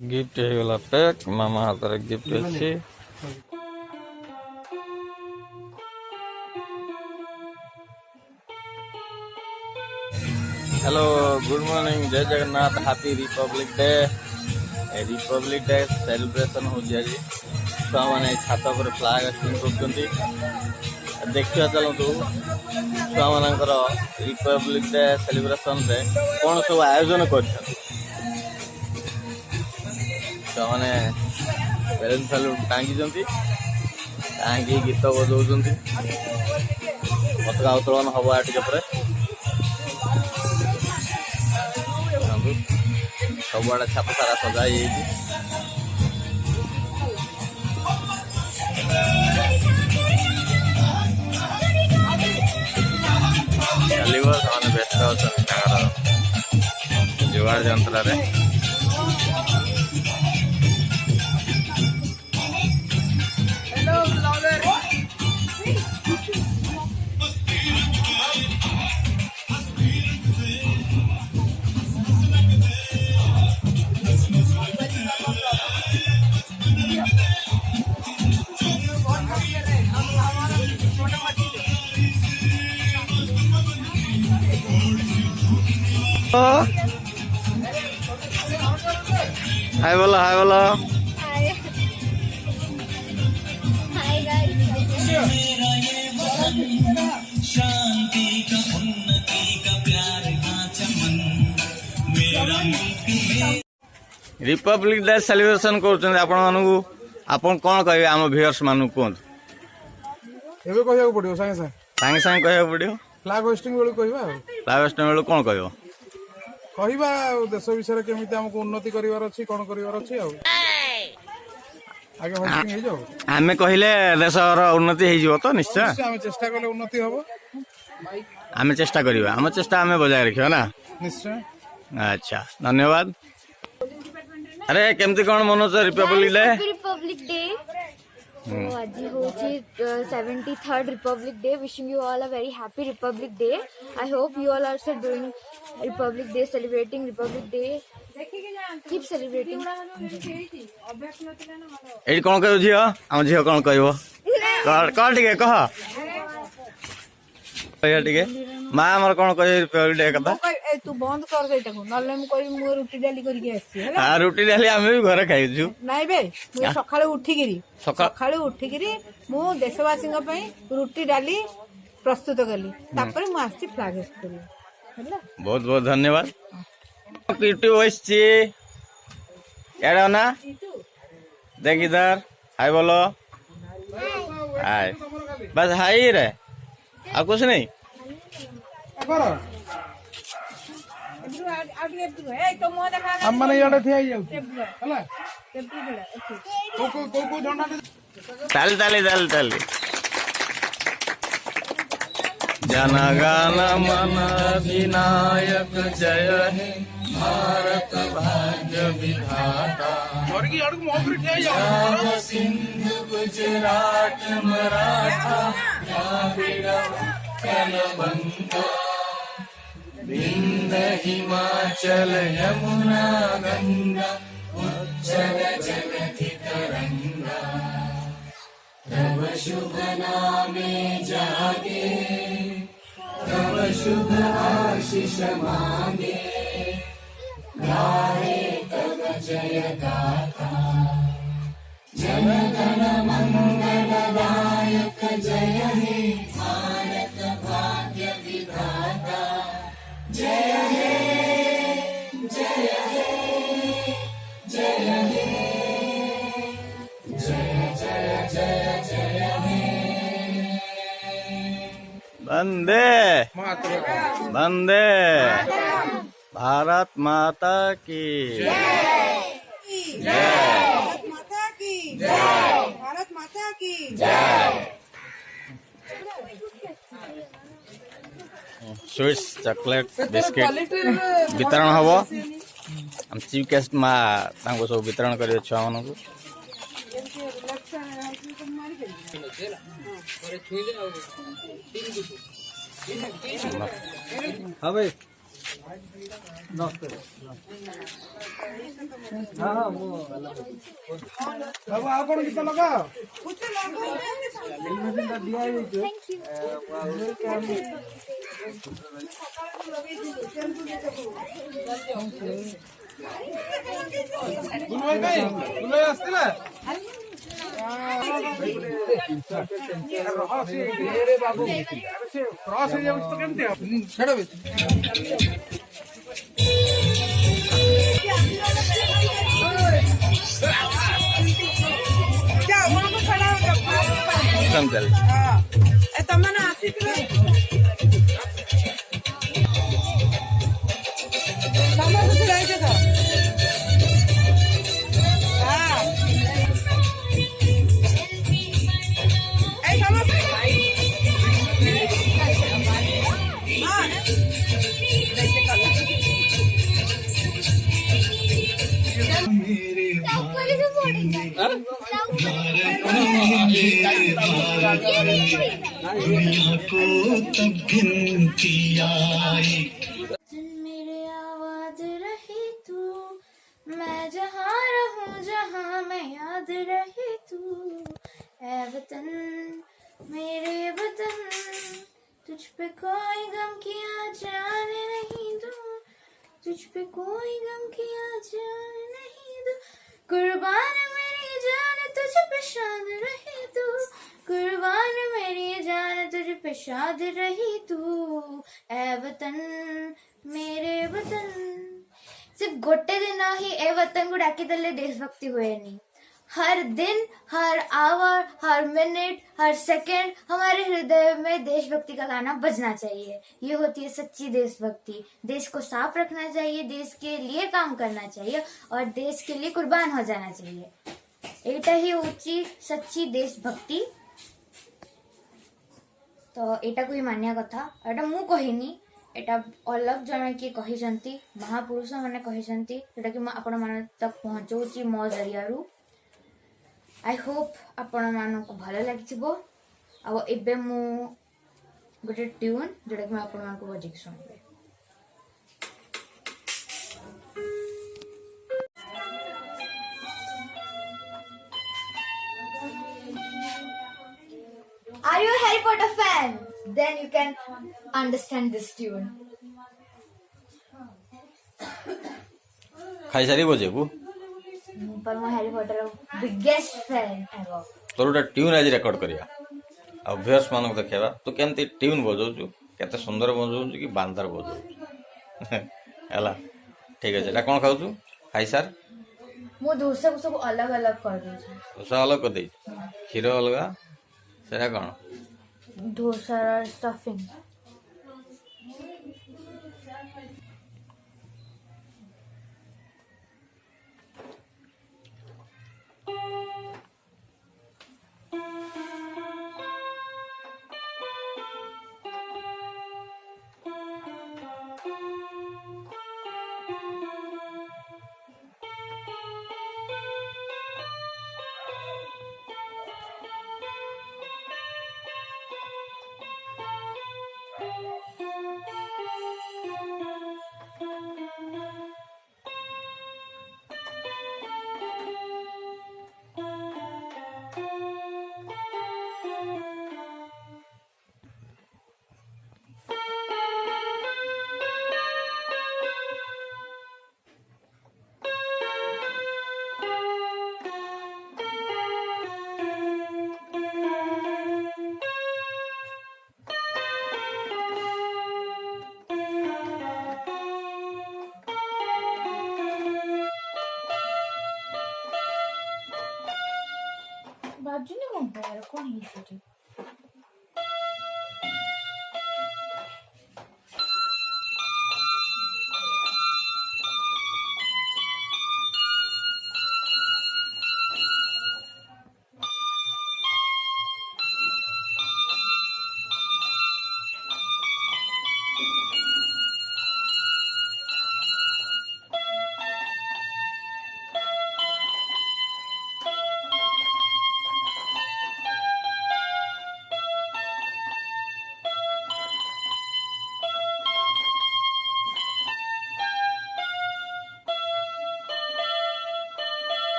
Gift ହେଇଗଲା pack मामा हाथ रे गिफ्ट ଅଛି। हेलो गुड मॉर्निंग जय Jagannath happy Republic day celebration हो आज छुआ मैंने छात पर फ्लैग होस्टिंग कर देखा चलतु छुआ मानकर रिपब्लिक डे सेलिब्रेशन रे कौन सब आयोजन कर मैंने बेलून फेलून टांगी टांगी गीत बजाऊँ पताका उत्तोलन हम आटे सबुआड़े छाप सारा सजाई चलो से व्यस्त अच्छा जुगाड़ जंत्र हाय बोलो हाय बोलो हाय हाय गाइस शांति का उन्नति का प्यार का चमन मेरा मुल्क रिपब्लिक डे सेलिब्रेशन कर कौन कहे आम व्यूअर्स मानू कहतु एबे कहया पड़ियो संगे संगे सागे कह पड़ो फ्लैग होस्टिंग बेलू कहबा फ्लैग होस्टिंग बेलू कौन कह कहबा देश विषय केमिति हमको उन्नति करिवार अछि कोन करिवार अछि आ आगे होस्टिंग हे जाओ आमे कहले देशर उन्नति हो तो निश्चय हम चेष्टा करले उन्नति हबो आमे चेष्टा करबा हम चेष्टा आमे बजाय रखियो ना निश्चय। अच्छा धन्यवाद। अरे केमती कौन मनोज रिपब्लिक डे आज होची 73rd Republic Day. Wishing you all a very happy Republic Day. I hope you all are also doing Republic Day, celebrating Republic Day. Keep celebrating. एडी कौन कह झियो हम झियो कौन कहबो कौन ठीक कह टे माँ आमर कौन कह रिपब्लिक डे कथा तू बंद कर देटा को नले मु कहि मु रोटी डाली करके आसी हैला हां रोटी डाली आमे भी घरे खाइछु नाइ बे मु सखाळे उठिगिरी मु देशवासी पई रोटी डाली प्रस्तुत कली तापर मु आसी फ्लैग होस्ट करी हैला। बहुत बहुत धन्यवाद। कीटू वैसची यार ना देख इधर हाय बोलो हाय बस हाय रे आ कुछ नहीं हम माने याडे थिया जाउ हला को झंडा ताली ताली ताली ताली जनगण मन विनायक जय हे भारत भाग्य विधाता और की याड को मोहरी थिया जाउ सिंधु गुजरात मराठा द्राविड़ कलबंगा विंध्य हिमाचल यमुना गंगा उज्जल जगति तरंगा तव शुभ नामे जागे तव शुभ आशीष मांगे गाहे तव जय गाथा जन गण मंगलदायक जय हे भारत भाग्य विधाता जय हे जय हे जय हे जय जय जय जय हे वंदे वंदे भारत माता की जय माता की जय भारत माता की जय। स्वीट्स चॉकलेट बिस्किट वितरण हम हम चीफ गेस्ट माँ सब वितरण कर छुआ मान हाँ भाई बाबू आ कौन गीत लगा बुलवाई आसला क्रॉस हो जाऊँ तो केमती छाड़ चल ତମେ ଆସିଥିଲ ସମସ୍ତେ ରହିଛ ତ ଏଇ ସମସ୍ତେ मेरे दुनिया को तब गिनती आई मेरे आवाज रही तू मैं जहाँ रहूं जहाँ मैं याद रही तू ऐ वतन मेरे वतन तुझ पे कोई गम किया जाने नहीं दूं तुझ पे कोई गम किया जाने नहीं दूं कुर्बान मेरी जान तुझ पे शाद रही तू कुर्बान मेरी जान तुझ पे शाद रही तू ऐ वतन मेरे वतन सिर्फ गोटे दिन ही ए वतन को डाकी देले देशभक्ति हुएनी हर दिन हर आवर हर मिनट हर सेकंड हमारे हृदय में देशभक्ति का गाना बजना चाहिए ये होती है सच्ची देशभक्ति देश को साफ रखना चाहिए देश के लिए काम करना चाहिए और देश के लिए कुर्बान हो जाना चाहिए एटा ही होची सच्ची देशभक्ति तो एटा कोई मानिया कथा एटा मु कहिनी एटा अलग जन किए कहिसंती महापुरुष माने कहिसंती एटा कि आपण मान तक पहुंचौची मो जरियारू आई होप आपण मानक भल लगी आ एबे मु गोटे ट्यून जोटा कि आपण मानक बजेक सुनबे Are you a Harry Potter fan? Then you can understand this tune. खाई सारी बजेबू पर मैं Harry Potter biggest fan ever तोर गोटे ट्यून आज रेकर्ड करिया आ व्यूअर्स मानक देखेबा तू केमती ट्यून बजाउछु केते सुंदर बजाउछु कि बांदर बजाउछु हैला ठीक है एटा कोन खाउछु खाई सार मो दोसा को सब अलग अलग कर दे डोसा अलग कर दे क्षीर अलग सेरा कोन डोसा और स्टफिंग बाजू नहीं कौन यार कौन है ये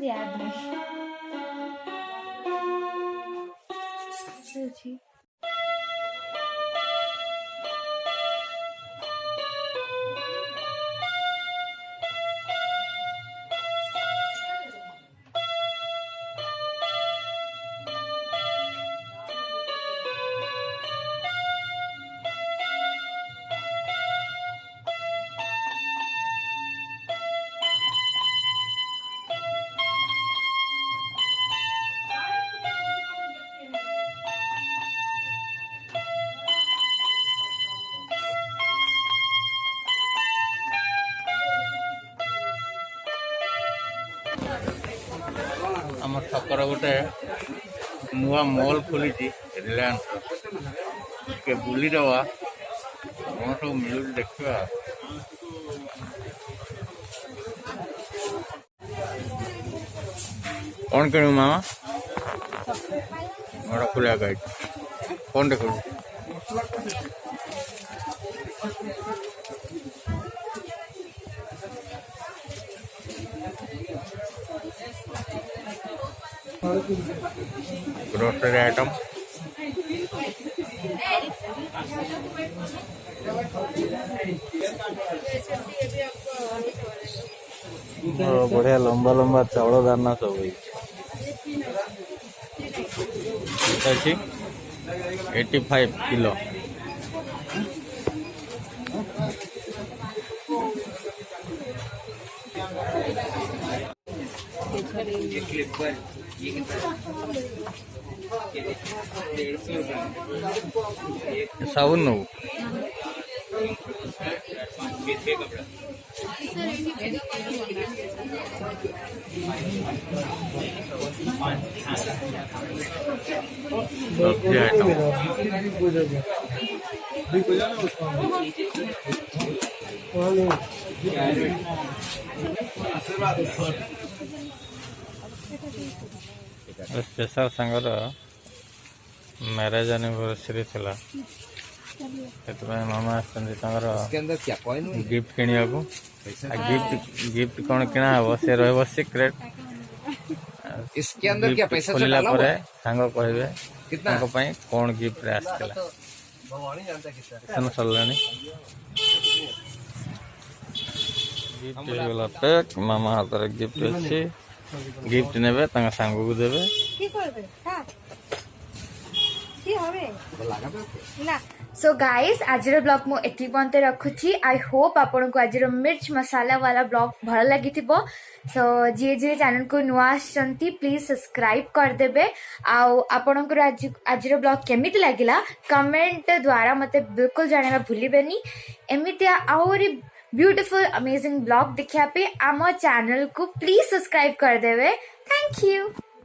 याद नहीं जी। ଆମ ଛକର ଗୋଟେ ନୂଆ ମଲ୍ ଖୋଲିଛି ରିଲାଏନ୍ସ ଟିକେ ବୁଲିଦେବା କ'ଣ ସବୁ ମିଳୁଛି ଦେଖିବା। କ'ଣ କିଣିବୁ ମାମା? ବଡ଼ ଖୋଲିବାକୁ ଆଇଛି କ'ଣ ଦେଖିବୁ? ग्रोसरी आइटम बढ़िया लंबा लंबा चावल दाना सब 85 किलो। साबुन नो सब्जी आइटम स्पेशल संगर मैरेज एनिवर्सरी थिला मामा गिफ्ट किणा गिफ्ट कौन किना हम से रह सिक्रेट। इसके अंदर क्या पैसा खोलिला परे सांग कहबे कितना कौन गिफ्ट रे आस्थिला सरलानी गिफ्ट वाला पैक मामा हाथ रे गिफ्ट अछि गिफ्ट नेबे तांगा सांग को देबे की करबे हां की हवे ना। सो गाइज आज ब्लॉग मु एति पन्ते रखुची। आई होप आपन को आज मिर्च मसाला वाला ब्लॉग भल लगी थिबो। सो जी जी चैनल को नुआ आछंती प्लीज सब्सक्राइब कर देबे। आपन को आज ब्लॉग केमिति लागिला कमेंट द्वारा मते बिल्कुल जानेबा भूलिबेनी। एमितिया आउरी ब्यूटीफुल अमेजिंग ब्लॉग देखिया पे आम चैनल को प्लीज सब्सक्राइब कर देबे। Thank you.